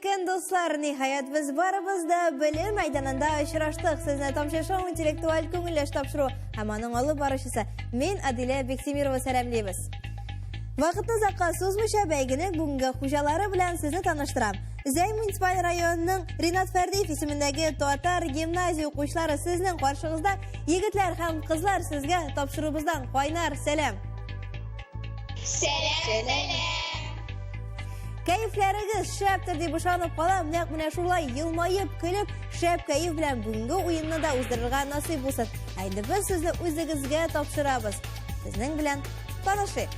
Ekan dostlar, nihayet biz barımızda bilim meydanında uçraştık. Sizni Tomshashow intellektual ko'ngillish topshiruv hammaning olib borishisi. Men Adila Beksemirova salamlaymiz. Vaqtni uzoqqa so'zmasha baygini bugungi xo'jalari bilan sizni tanishtiram. Zay munisipal rayonining Rinat Fardiyev ismidagi Totar gimnaziya o'quvchilari sizning qarshingizda. Yigitlar ham qizlar sizga topshiruvimizdan qo'ynar salom. Selam. Kayflariga shaptir deb ishonib qolam, naq mana shulay yilmayib, kulib, shap kayf bilan bugungi o'yinni da o'zdirgan nasib bo'lsin. Endi biz sizni o'zingizga topshiramiz. Sizning bilan tanishing.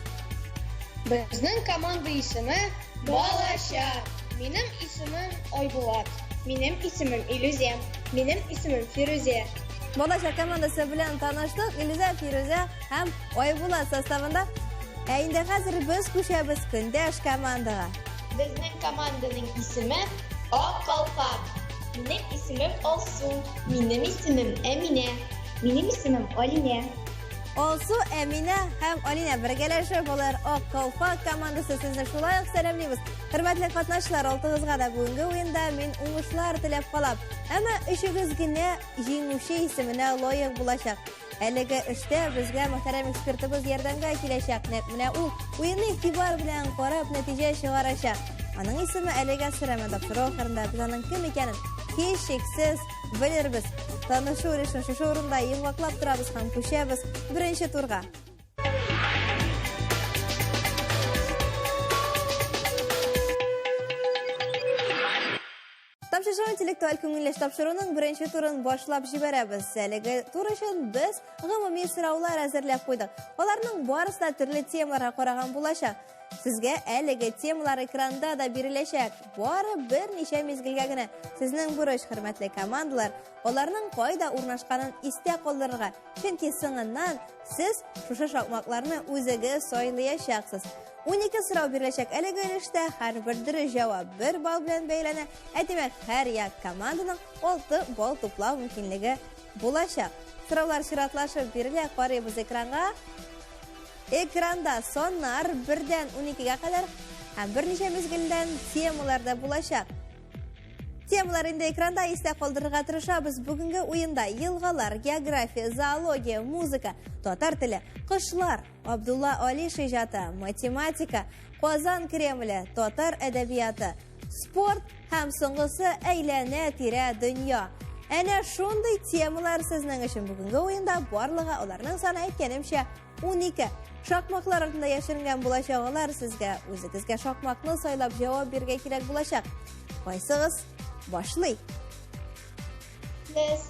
Bizning komanda ismi Balasha. Benim ismim Oybulat. Benim ismim İlüzem. Benim ismim Firuze. Balasha komandasi bilan tanishdik. Ilüza, Firuza ham Oybulat sostavida. Endi hozir biz qo'shamiz kundash komandaga. Bizning komandaning ismi Oq Qalpoq. Benim ismim Olsu. Benim ismim Emine. Benim ismim Alina. Olsu, Emine ham Alina birgalashib ular Oq Qalpoq komandasi sizni shulay salamlaymiz. Hurmatli qatnashchilar, oltingizga da bugungi o'yinda men o'ngishlar tilab qolab, ammo ishingizgina yenguvchi ismini loyiq bo'lashaq. Haligi ishda bizga muhtaram ekspertimiz yordamga kelishaq. Mana u o'yinni e'tibor bilan qarab natija chiqarishaq. Uning ismi Aliga Siramada oxirida biz uning kim ekanini hech shaksiz bilirmiz. Tanishuv uchun shu o'rinda yig'lab turamiz ham qo'shamiz birinchi turga. Tomshashow intellektual ko'ngillish topshiruvining birinchi turini boshlab yuboramiz. Haligi tur uchun biz umumiy so'rovlar hazırlab qo'ydik. Ularning barasida turli temalarga qaragan bo'lashaq. Sizga haligi temalar ekranda da berilashak. Bari bir necha mezgilgagina sizning burish hurmatli komandalar, ularning qoida o'rnashganini esda qoldirgan. Chunki so'ngidan siz shu shoqmoqlarni o'ziga so'ylayashaksiz. 12 so'rov berilashak. Haligi ishda har bir javob 1 ball bilan belgilana. Demak, har yak komandaning 6 ball to'plash mumkinligi bo'lashaq. So'rovlar sharatlashib berilib qaraymiz ekranga. Ekranda sonlar 1 dan 12 ga qadar ham bir necha mezgildan temalarda bo'lashaq. Temalar endi ekranda esda qoldirishga tirishamiz. Bugungi o'yinda yilg'alar, geografiya, zoologiya, muzika, totar tili, qushlar, Abdulla Olish ijodi, matematika, Qozon Kremli, totar adabiyoti, sport ham so'nggisi aylana tira dunyo. Ana shunday temalar sizning uchun bugungi o'yinda borlig'i, ularning soni aytganimcha 12. Shoqmoqlar ortida yashiringan bo'lashaqlar sizga o'zingizga shoqmoqni saylab javob bergan kerak bo'lashaq. Qo'ysiz, boshlaylik. Biz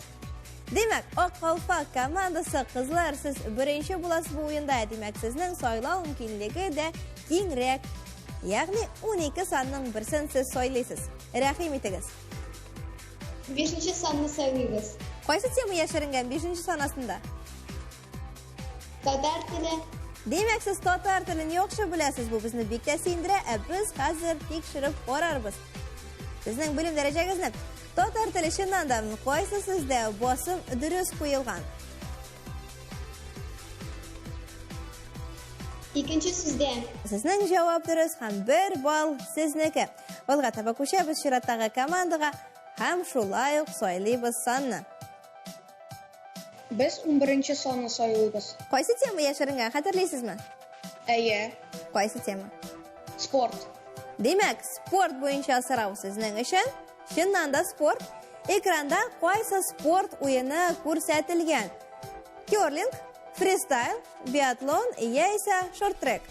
Demak, Oq Qalpoq komandasi qizlar siz birinchi bo'lasiz bu o'yinda. Demak, sizning saylov mumkinligi de kengroq. Ya'ni 12 sonning birini siz saylaysiz. Rahim etingiz. 5-sonni saylaymiz. Qaysi tema yashiringan 5-sonasida? Tatar tili. Demak, siz totar tilini yaxshi bilasiz. Bu bizni bekka sindira, biz hozir tekshirib ko'rarmiz. Sizning bilim darajangizni totar tili shindan qaysi sizda bosim durust qo'yilgan? Ikkinchi sizda. Sizning javob durust, ham 1 ball sizniki. Olg'a tabako'shamiz shiratdagi komandaga ham shulay saylaymiz sonni. Biz 11-sonni saylaymiz. Qaysi tema yashiringan xatarlaysizmi? Aya. Qaysi tema? Sport. Demak, sport bo'yicha so'rov sizning uchun. Shundan da sport. Ekranda qaysi sport o'yini ko'rsatilgan? Curling, freestyle, biatlon yoki short track?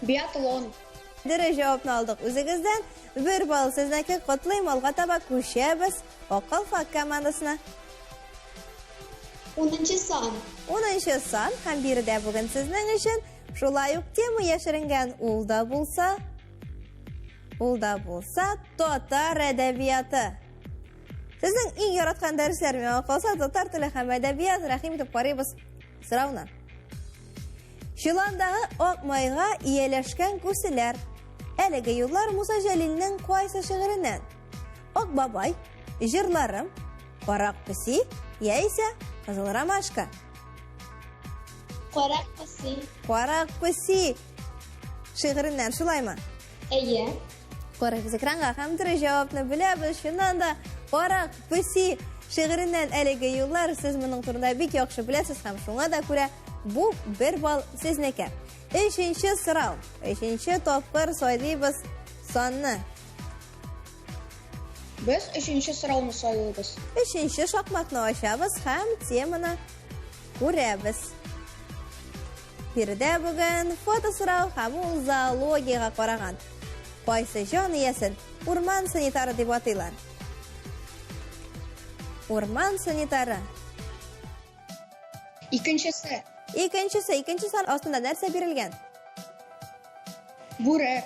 Biatlon. Daraja javobni oldik o'zingizdan. 1 ball sizniki. Qutlayman, olg'a tabako'shamiz Oq Qalpoq komandasini. 10-son. 10-son ham birida bugun sizning uchun shulay tema yashiringan ulda bo'lsa totar adabiyoti. Sizning eng yoratgan darslaringiz qolsa totar tili ham adabiyot. Rahim etib qaraymiz so'rovni. Shilondagi oq moyga iyalashgan kursilar. Haligi yo'llar Musa Jalilning qaysi shi'ridan? Oq boboy, jirlarim, Qo'raq pisi, yoki Qizil ramashka. Qo'raq pisi. Qo'raq pisi shi'ridan shulaymi? Aya. Qaraymiz ekranға ham diri javobni bilamiz. Shundan da Qoraq Pisi şiirinden әлеге yıllar siz bunun turunda bek yaxşı bilesiz ham. Şuna da ko'ra bu 1 bal sizniki. 3-chi sırao. 3-chi topqir saylaymiz sonni. Biz 3-chi sıravni saylaymiz. 3-chi shaqmaqni ochamiz ham temani ko'ramiz. Birda bugun foto sırao ham zoologiyaga qaragan. Qaysi jon egasin o'rmon sanitari deb ataylar. O'rmon sanitari. Ikkinchisi ostida narsa berilgan. Bo'ri.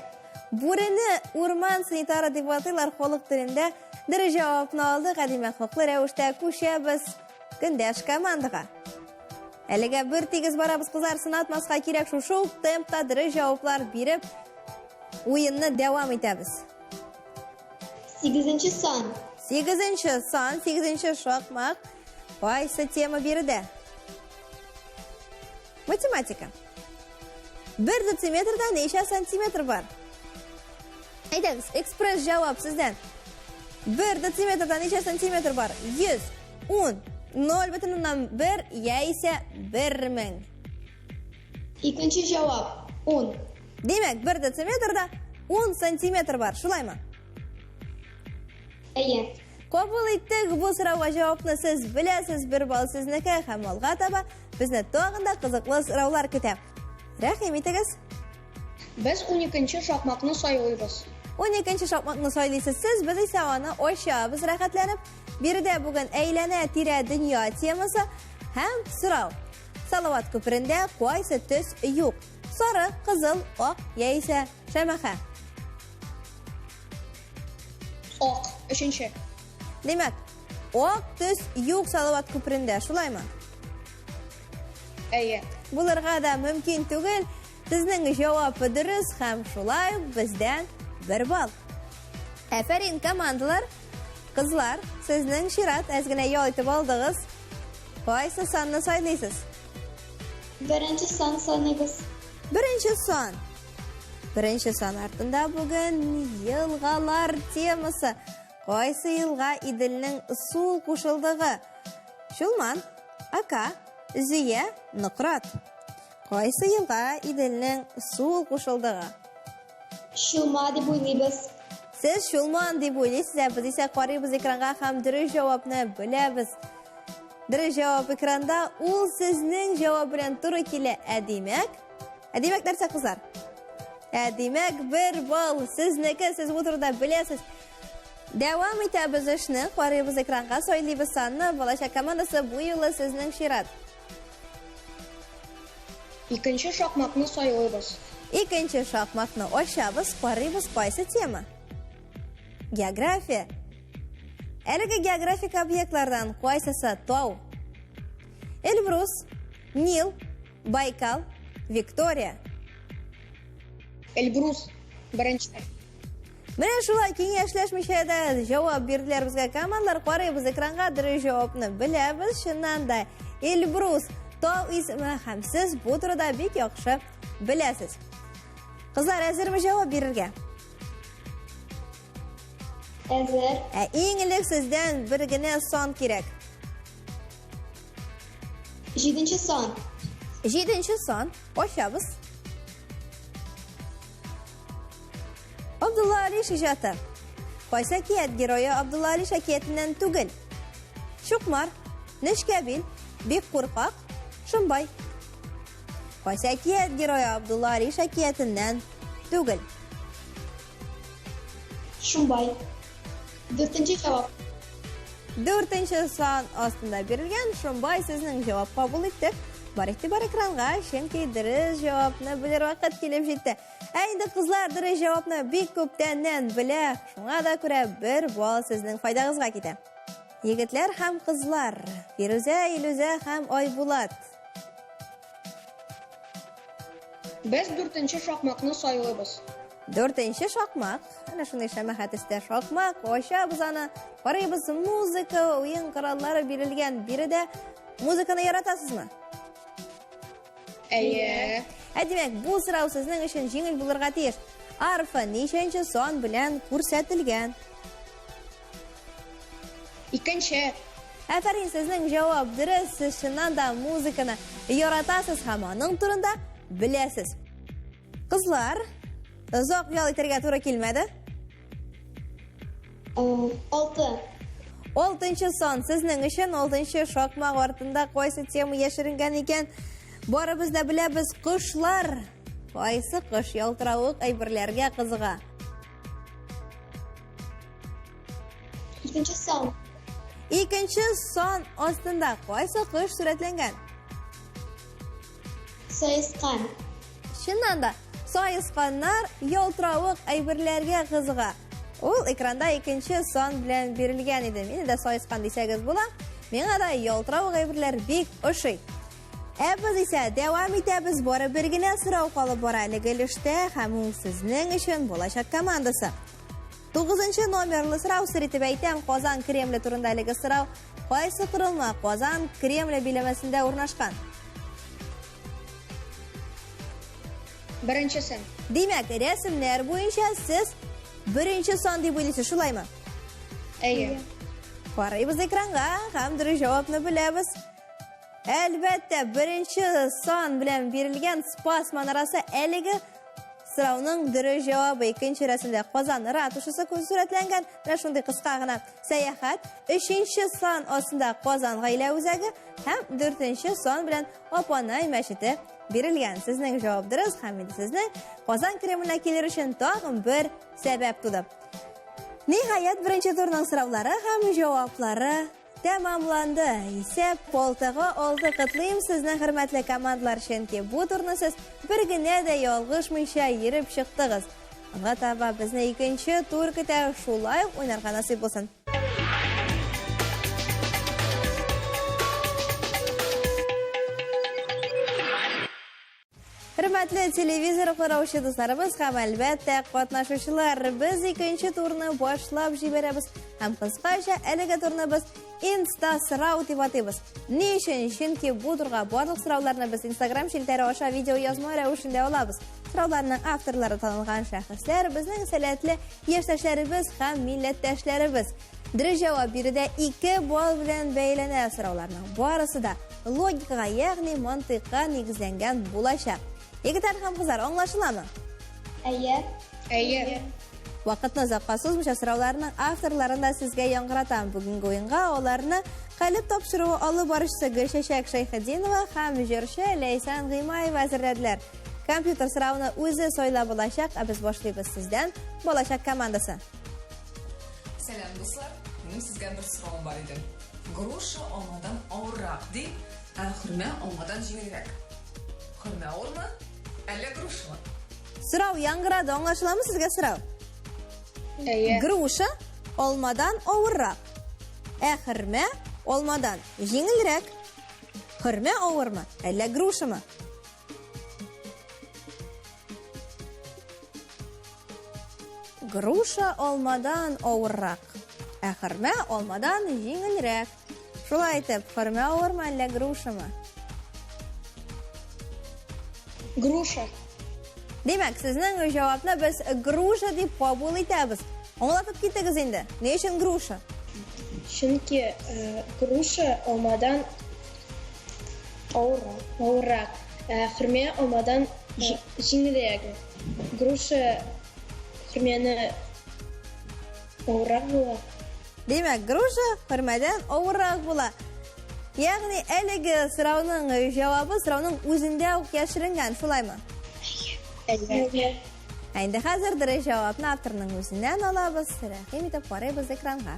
Bo'rini o'rmon sanitari deb ataylar xalq tilida. Diri javobni oldi, qadimiy huquqli ravishda ko'shamiz Kendash komandaga. Haliga bir tegiz baramiz qizlar sinatmasqa kerak shu tempda diri javoblar berib o'yinni davom etamiz. 8-chi son. 8-chi son, 8-chi shaqmaq. Qaysi tema berdi? Matematika. 1 detsimetrda necha santimetr bor? Aytamiz, ekspress javob sizdan. 1 detsimetrda necha santimetr bor? 100, 10, 0,1 yaisa 1000. Ikkinchi javob 10. Demak, 1 detsimetrda 10 santimetr bor, shulaymi? Aye. Qabul etdik. Bu so'rovga javobni siz bilasiz. 1 bal sizniki. Hamolga taba bizni to'g'anda qiziqli so'rovlar kutyapti. Rahim etasiz. Biz 12-chi shaqmaqni saylaymiz. 12-chi shaqmaqni saylaysiz siz, biz esa uni o'shamiz rahatlanib. Birida bugun aylana tira dunyo temasi ham so'rov. Salovat ko'pirinda qaysi tus yo'q? Sariq, qizil, oq yaisa shamaha. Oq. 3-chi. Demak, oq tus yo'q salovat ko'pirinda, shulaymi? Aye. Bularga da mumkin tugul. Sizning javobi durust ham shulay, bizdan 1 bal. Afarin komandalar. Qizlar, sizning shirat azgina yo'ytib oldingiz. Qaysi sonni saylaysiz? 1-chi son saylaymiz. 1-chi son. 1-chi son ortida bugun yilg'alar temasi. Qaysi yilga Idilning usul qo'shildig'i? Shulman, Aka, Ziya, Nuqrat. Qaysi yilga Idilning usul qo'shildig'i? Shulma deb o'ylaymiz. Siz Shulman deb o'ylaysiz, biz esa qaraymiz ekranga ham diri javobni bilamiz. Diri javob ekranda u sizning javob bilan to'g'ri kela demak. Demak narsa qizlar. Demak 1 bal sizniki, siz bu turda bilasiz. Davom etamiz ishni. Qaraymiz ekranga saylaymiz sonni. Bolasha komandasi bu yil sizning shirat. Ikkinchi shaqmaqni saylaymiz. Ikkinchi shaqmaqni ochamiz. Qaraymiz qaysi tema? Geografiya. Haligi geografik obyektlardan qaysisi tog'? Elbrus, Nil, Baykal, Viktoriya. Elbrus. 1-chi. Mana shular kengashlashmishada javob berdilar bizga komandalar. Qaraymiz ekranga diri javobni bilamiz. Shundan da Elbrus tog' ismi ham siz bu turda bek yaxshi bilasiz. Qizlar, hozirmi javob berilgan? Hazır. Eng ilk sizdan birgina son kerak. 7-chi son. 7-chi son ochamiz. Abdulla Ali Shijati. Qaysi akiyat giroyi Abdulla Ali shakiyatidan tugul? Shuqmar, Nishkabil, Bek qo'rqoq, Shumbay. Qaysi akiyat giroyi Abdulla Ali shakiyatidan tugul? Shumbay. 4-chi javob. 4-chi son ostida berilgan. Shumbay sizning javob qabul etdik. Bor ekranga, chunki diriz javobni bilir vaqt kelib jetdi. Endi qizlar diriz javobni bek ko'pdan bilar. Shunga da ko'ra 1 bal sizning foydangizga ketadi. Yigitlar ham qizlar, Feruza, Iluza ham Oybulat. Biz 4-chi shaqmaqni saylaymiz. 4-chi shaqmaq, ana shunday shamahatisda shaqmaq, o'sha bizani qaraymiz muzika, o'yin qurollari berilgan. Birida muzikani yaratasizmi? Aye. Demak, bu so'rov sizning uchun yengil bo'lirga tegish. arfa neshanchi son bilan ko'rsatilgan? Ikkinchi. Afarin, sizning javob durust. Siz chindan da muzikani yaratasiz, hammaning turida bilasiz. Qizlar, uzoq yo'l o'tirga to'g'ri kelmadi. 6. 6-chi son sizning uchun 6-chi shoqmoq ortida qaysi tema yashiringan ekan? Bora bizda bilamiz, qushlar. Qaysi qush yaltiroq aybirlarga qiziqa? Ikkinchi son. Ikkinchi son ostida qaysi qush suratlangan? Soyisqon. Shundan da soyisqonlar yaltiroq aybirlarga qiziqa. U ekranda ikkinchi son bilan berilgan edi. Meni-da soyisqon desangiz bo'lar. Menga da yaltiroq aybirlar bek o'shay. Biz esa davom etamiz. Bora birgina so'rov qolib boraylik. Ilishda hamon sizning uchun bo'lajak komandasi. 9-nomerli so'rov siritib aytam. Qozon Kremli turindagi so'rov. Qaysi qurilma Qozon Kremli belamasida o'rnashgan? Birinchisi. Demak, rasmlar bo'yicha siz birinchi son deb o'ylaysiz, shulaymi? Ayyo. Qaraymiz ekranga, hamdir javobni bilamiz. Albatta, birinchi son bilan berilgan spas manorasi haligi so'rovning diri javobi. Ikkinchi rasmda Qozon ratushasi suratlangan. Mana shunday qisqagina sayohat. 3-son ostida Qozon g'ayla o'zagi ham 4-son bilan Oponay masjidi berilgan. Sizning javobingiz hamda sizning Qozon Kremlga kelish uchun tag'in bir sabab tudi. Nihoyat birinchi turning so'rovlari ham javoblari tamomlandi. Esa 6 qatlayim sizni hurmatli komandalar, chunki bu turni siz birginada yolg'ishmisha yirib chiqdingiz. Va tava bizni ikkinchi turda shulay o'ynarga nasib bo'lsin. Hurmatli televizor ko'ruvchi do'stlarimiz ham albatta qatnashuvchilar, biz ikkinchi turni boshlab jiberamiz. Ham qisqacha haligi turni biz Insta so'rov deb ataymiz. Nechun? Chunki bu turga barliq so'rovlarni biz Instagram shiltari osha video yozma ravishida olamiz. So'rovlarning avtorlari tanilgan shaxslar bizning salatli yoshdashlarimiz ham millatdoshlarimiz. Javob birida 2 ball bilan bog'langan so'rovlarning barasida logikaga, ya'ni mantiqqa negizlangan bo'lashaq. Yigitlar ham qizlar, anglashilami? Ayyo. Vaqtni uzoqqa so'zmish so'rovlarning avtorlarini sizga yangratan. Bugungi o'yinga ularni qalb topshiruvi olib borishsa Gulshashak Shayxidinova ham Jurshi Laysan G'imayeva hazırladılar. Kompyuter so'rovini o'zi so'ylab olashaq. Biz boshlaymiz sizdan bo'lashaq komandasi. Selam do'stlar. Mening sizga bir so'rovim bor edi. Grosha olmadan og'irroq deb, xurma olmadan yengilroq. Xurma o'rmi? Alla grosha. So'rov yangradi, anglashilami sizga so'rov? Grosha olmadan og'irroq. Xurma olmadan yengilroq. Xurma og'irmi? Alla groshami? Grosha olmadan og'irroq. Xurma olmadan yengilroq. Shulay aytib, xurma og'irmi, alla groshami? Grusha. Demak, sizning javobni biz grusha deb qabul etamiz. Anglatib ketdingiz endi. Ne uchun grusha? Chunki grusha olmadan og'irroq. Xurma olmadan yengilroq. Grusha xurmani og'irroq bo'ladi. Demak, grusha xurmadan og'irroq bo'ladi. Ya'ni haligi so'rovning javobi so'rovning o'zida yashiringan, shulaymi? Endi hozirda javobni avtorning o'zidan olamiz. Rahim etib qaraymiz ekranga.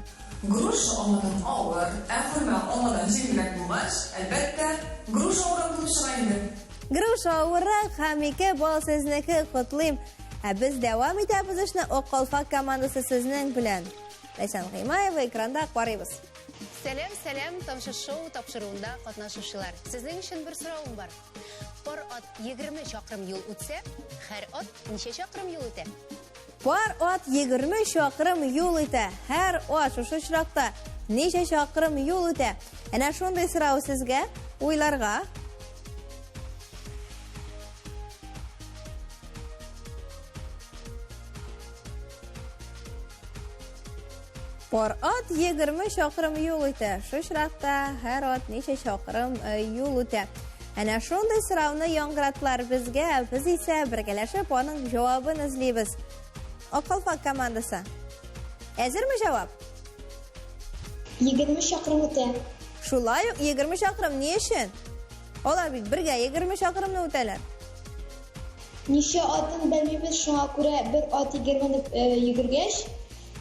Grosha olmadan og'ir, xurma olmadan yengilroq bo'lgach, albatta grosha og'ir bo'lishi kerak. Grusha og'irroq ham 2 ball sizniki qutlayim. Biz davom etamiz ishni Oqolfa komandasi sizning bilan. Laysan G'imayeva ekranda qaraymiz. Selam, Tomshi shou topshiruvida qatnashuvchilar. Sizning uchun bir so'rovim bor. Bir ot 20 chaqirim yo'l o'tsa, har ot necha chaqirim yo'l o'tadi? Bir ot 20 chaqirim yo'l o'tadi. Har ot o'sha chiroqda necha chaqirim yo'l o'tadi? Ana shunday so'rov sizga o'ylarga Por at 20 шақырым yol өтә. Шу шырақта һәр at нече шақырым yol өтә. Әнә шундай сұрауны яңгыратылар безгә, біз исә бергәләшеп аның жауабын эзлибез. Акалфак командасы. Әзерме жауап? 20 шақырым үтә. Шулай ук 20 шақырым не өчен? Алар бит бергә 20 шақырымны үтәләр. Ничә атын белмибез, шуңа күрә бер ат 20-ны йөгергәч,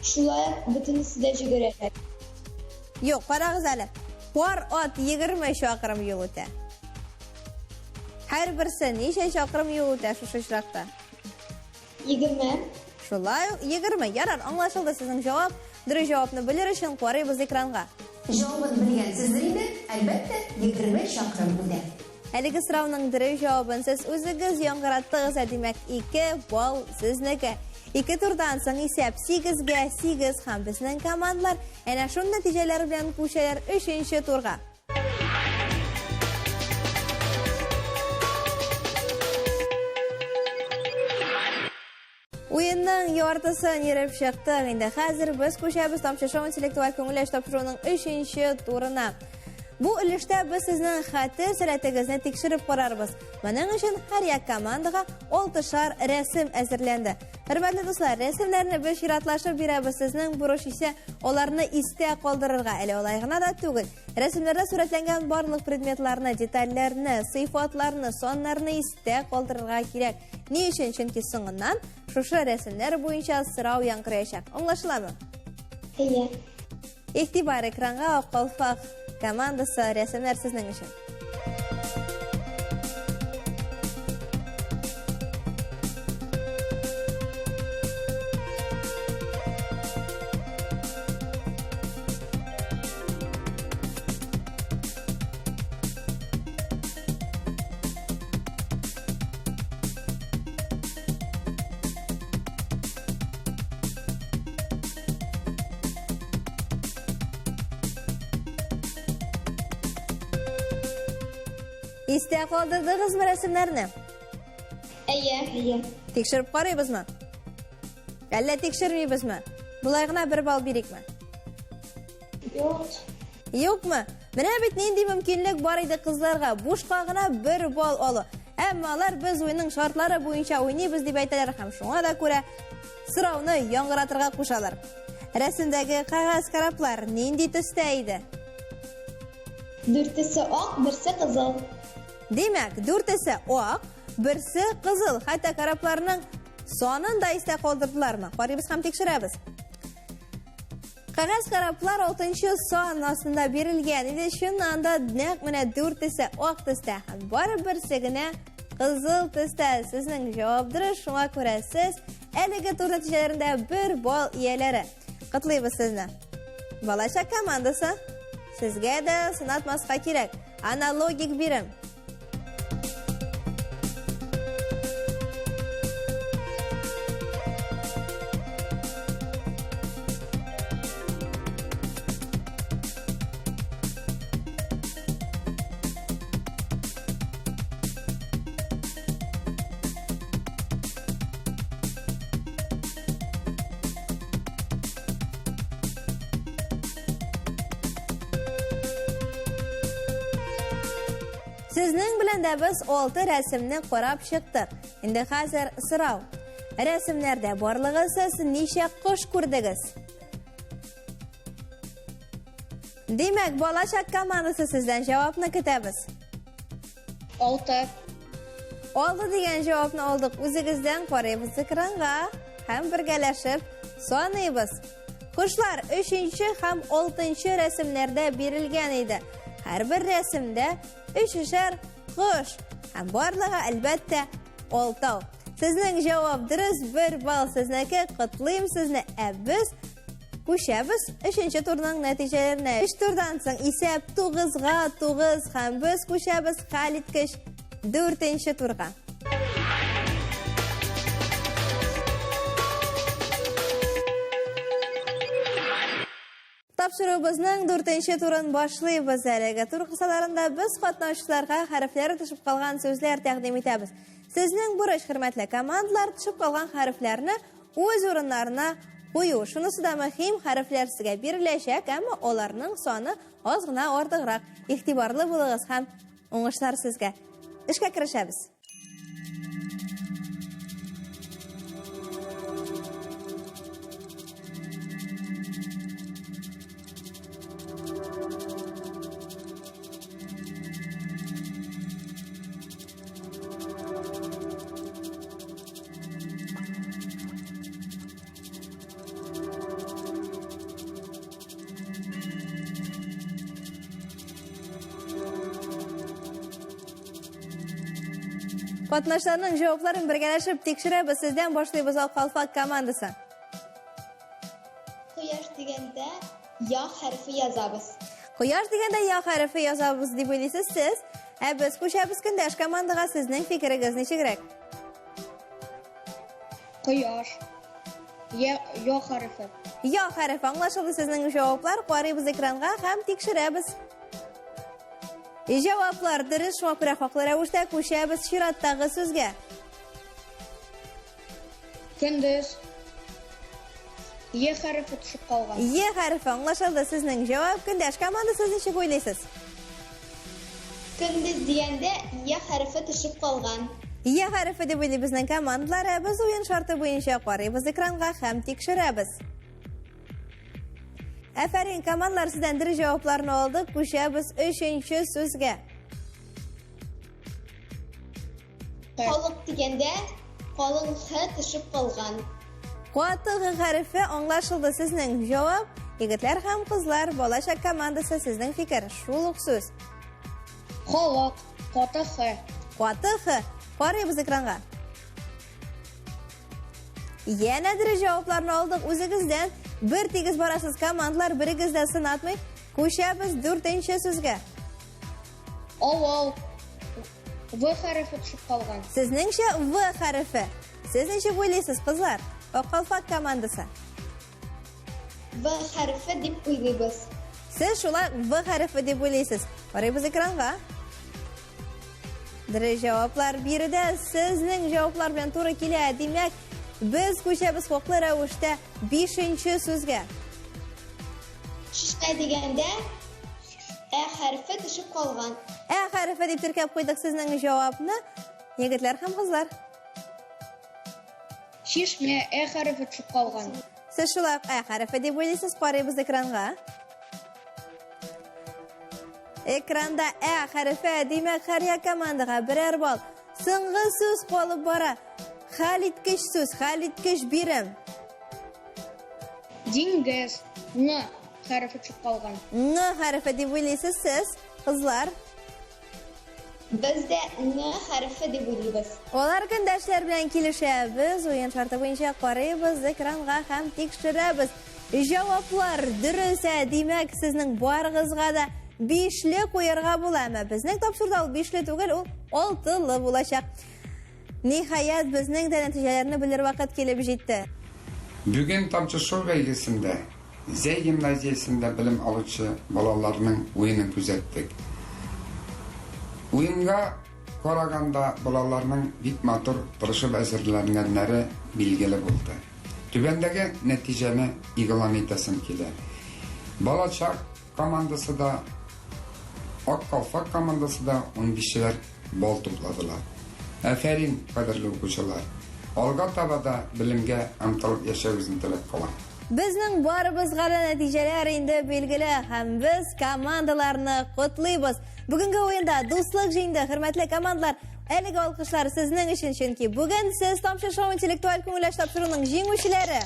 шулай бөтенесе дә йөгерәләр. Юк, карагыз әле. Пар ат 20 шақырым юл үтә. Һәр берсе ничә шақырым юл үтә шушы очракта? 20. Шулай ук 20. Ярар, аңлашылды сезнең җавап. Дөрес җавапны белер өчен карыйбыз экранга. Җавабын белгәнсездер инде, әлбәттә 20 шақырым үтә. Әлеге сорауның дөрес җавабын сез үзегез яңгыраттыгыз, димәк 2 балл сезнеке. 2 турдан соң исәп 8-гә 8 һәм безнең командалар әнә шундый нәтиҗәләр белән күчәләр 3нче турга. Уенның яртысын йөреп чыктык. Инде хәзер без күчәбез тамчы шоу интеллектуаль күңелләш тапшыруның 3нче турына. Бу өлештә без сезнең хәтер сәләтегезне тикшереп карарбыз. Моның өчен һәр як командага 6шар рәсем әзерләнде. Хөрмәтле дуслар, рәсемнәрне без чиратлашып бирәбез. Сезнең бурыч исә аларны истә калдырырга. Әле алай гына да түгел. Рәсемнәрдә сурәтләнгән барлык предметларны, детальләрне, сыйфатларны, саннарны истә калдырырга кирәк. Ни өчен? Чөнки соңыннан шушы рәсемнәр буенча сорау яңгыраячак. Аңлашыламы? Әйе. Игътибар экранга Акалфак командасы рәсемнәр сезнең өчен. Истә калдырдыгызмы рәсемнәрне? Әйе. Тикшереп карыйбызмы? Әллә тикшермибезме? Булай гына 1 балл бирикме? Юк. Юкмы? Менә бит нинди мөмкинлек бар иде кызларга бушка гына 1 балл алу. Әмма алар без уенның шартлары буенча уйныйбыз дип әйтәләр һәм шуңа да күрә сорауны яңгыратырга кушалар. Рәсемдәге кагаз караплар нинди төстә иде? 4-се ак, 1-се кызыл. Демәк, 4-се ак, 1-се кызыл. Хәтта карапларның санын да истә калдырдылармы? Карыйбыз һәм тикшерәбез. Кагаз караплар 6нчы сан астында бирелгән иде. Шуннан да нәкъ менә 4-се ак төстә һәм бары 1-се генә кызыл төстә. Сезнең җавап дөрес, шуңа күрә сез әлеге тур нәтиҗәләрендә 1 балл ияләре. Котлыйбыз сезне. Балачак командасы, сезгә дә сынатмаска кирәк. Аналогик бирем. Сезнең белән дә без 6 рәсемне карап чыктык. Инде хәзер сорау. Рәсемнәрдә барлыгы сез ничә кош күрдегез? Димәк, балачак командасы сездән җавапны көтәбез. 6. 6 дигән җавапны алдык. Үзегездән карыйбыз экранга һәм бергәләшеп саныйбыз. Кошлар 3нче һәм 6нчы рәсемнәрдә бирелгән иде. Һәр бер рәсемдә 3шәр кош һәм барлыгы әлбәттә 6. Сезнең җавап дөрес, 1 балл сезнеке. Котлыйм сезне. Ә без күчәбез 3нче турның нәтиҗәләренә. 3 турдан соң исәп 9-га 9 һәм без күчәбез хәлиткеч 4нче турга. Тапшырубызның 4нче турын башлыйбыз. Әлеге тур кысаларында без катнашучыларга хәрефләре төшеп калган сүзләр тәкъдим итәбез. Сезнең бурыч, хөрмәтле командалар, төшеп калган хәрефләрне үз урыннарына Кую, шунысы да мөһим, хәрефләр сезгә биреләчәк, әмма аларның саны аз гына артыграк. Игътибарлы булыгыз һәм уңышлар сезгә. Эшкә керешәбез. Катнашларның җавапларын бергәләшеп тикшерәбез. Сездән башлыйбыз Ак Калфак командасы. Кояш дигәндә я хәрефе язабыз. Кояш дигәндә я хәрефе язабыз дип уйлыйсыз сез. Ә без күчәбез көндәш командага, сезнең фикерегез ничегрәк? Кояш. Я хәрефе. Я хәрефе аңлашылды сезнең җаваплар. Карыйбыз экранга һәм тикшерәбез. Җаваплар дөрес, шуңа күрә хаклы рәвештә күчәбез чираттагы сүзгә. Көндез. Я хәрефе төшеп калган. Я хәрефе аңлашылды сезнең җавап. Көндәш командасы ничек уйлыйсыз? Көндез дигәндә я хәрефе төшеп калган. Я хәрефе дип уйлый безнең командалар. Без уен шарты буенча карыйбыз экранга һәм тикшерәбез. Әфәрин, командалар сездән дөрес җавапларны алдык. Күчәбез 3нче сүзгә. Халык дигәндә калын х төшеп калган. Каты хәрефе аңлашылды сезнең җавап. Егетләр һәм кызлар, балачак командасы сезнең фикер. Шул ук сүз. Халык. Каты х. Каты х. Карыйбыз экранга. Яна дөрес җавапларны алдык. Үзегездән bir тигез барасыз командалар, берегездә сынатмый. Күчәбез 4нче сүзгә. Авыл. В хәрефе төшеп калган. Сезнеңчә В хәрефе. Сез ничек уйлыйсыз, кызлар? Ак Калфак командасы. В хәрефе дип уйлыйбыз. Сез шулай В хәрефе дип уйлыйсыз. Карыйбыз экранга. Дөрес җаваплар биредә. Сезнең җаваплар белән туры килә. Димәк, biz күчәбез хаклы рәвештә 5нче сүзгә. Шишмә дигәндә хәрефе төшеп калган. Хәрефе дип теркәп куйдык сезнең җавапны. Егетләр һәм кызлар. Шишмә хәрефе төшеп калган. Сез шулай хәрефе дип уйлыйсыз, карыйбыз экранга. Экранда хәрефе, димәк, һәр командага берәр балл. Соңгы сүз калып бара. Хәлиткеч сүз, хәлиткеч бирем. Диңгез. Н хәрефе төшеп калган. Н хәрефе дип уйлыйсыз сез, кызлар. Без дә н хәрефе дип уйлыйбыз. Алар көндәшләр белән килешәбез, уен шарты буенча карыйбыз экранга һәм тикшерәбез. Җаваплар дөрес, димәк, сезнең барыгызга да 5ле куярга була. Әмма безнең тапшыруда ул 5ле түгел, ул 6лы булачак. Ниһаят, безнең дә нәтиҗәләрне белер вакыт килеп җитте. Бүген Тамчы шоу бәйгесендә Зәй гимназиясендә белем алучы балаларның уенын күзәттек. Уенга караганда балаларның бик матур тырышып әзерләнгәннәре билгеле булды. Түбәндәге нәтиҗәне игълан итәсем килә. Балачак командасы да, Ак Калфак командасы да 15ләр балл тупладылар. Әфәрин, кадерле укучылар. Алга таба да белемгә омтылып яшәүегезне теләп калам. Безнең барыбызга да нәтиҗәләр инде билгеле һәм без командаларны котлыйбыз. Бүгенге уенда дуслык җыенды, хөрмәтле командалар. Әлеге алкышлар сезнең өчен, чөнки бүген сез Тамчы шоу интеллектуаль күңелләш тапшыруның җиңүчеләре.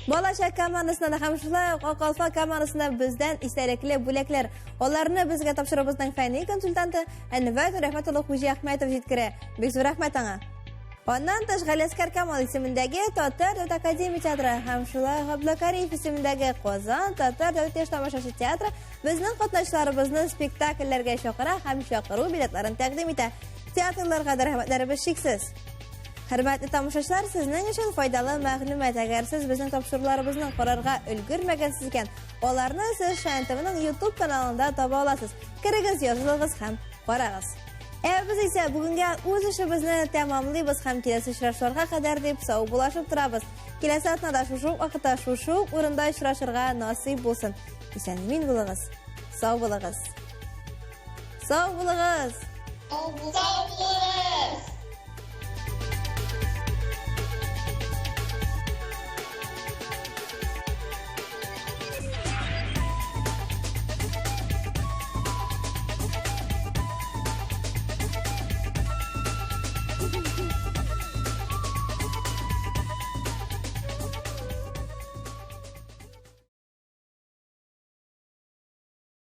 Балачак командасына һәм шулай ук Ак Калфак командасына бездән истәлекле бүләкләр. Аларны безгә тапшырыбызның фәнни консультанты Әнвәр Рәхмәтуллаһ Хуҗи Әхмәтов җиткерә. Бик зур рәхмәт аңа. Аннан тыш Галәскәр Камал исемендәге Татар дәүләт академия театры һәм шулай Габдулкаримов исемендәге Казан Татар дәүләт яшь тамашачы театры безнең катнашчыларыбызны спектакльләргә чакыра һәм чакыру билетларын тәкъдим итә. Театрларга да рәхмәтләребез шиксез. Хөрмәтле тамашачылар, сезнең өчен файдалы мәгълүмат. Әгәр сез безнең тапшыруларыбызны карарга өлгермәгәнсез икән, аларны сез ШНТВның YouTube каналында таба аласыз. Керегез, язылыгыз һәм карагыз. Biz ise бүгінге өз işimizni tamamlaymiz һәм келесі очрашуларга кадәр дип сау булашып торабыз. Келесі атнада шушы вакытта шушы урында очрашырга насыйп булсын. Исән-мин булыгыз. Сау булыгыз. Сау булыгыз. Sağ olun.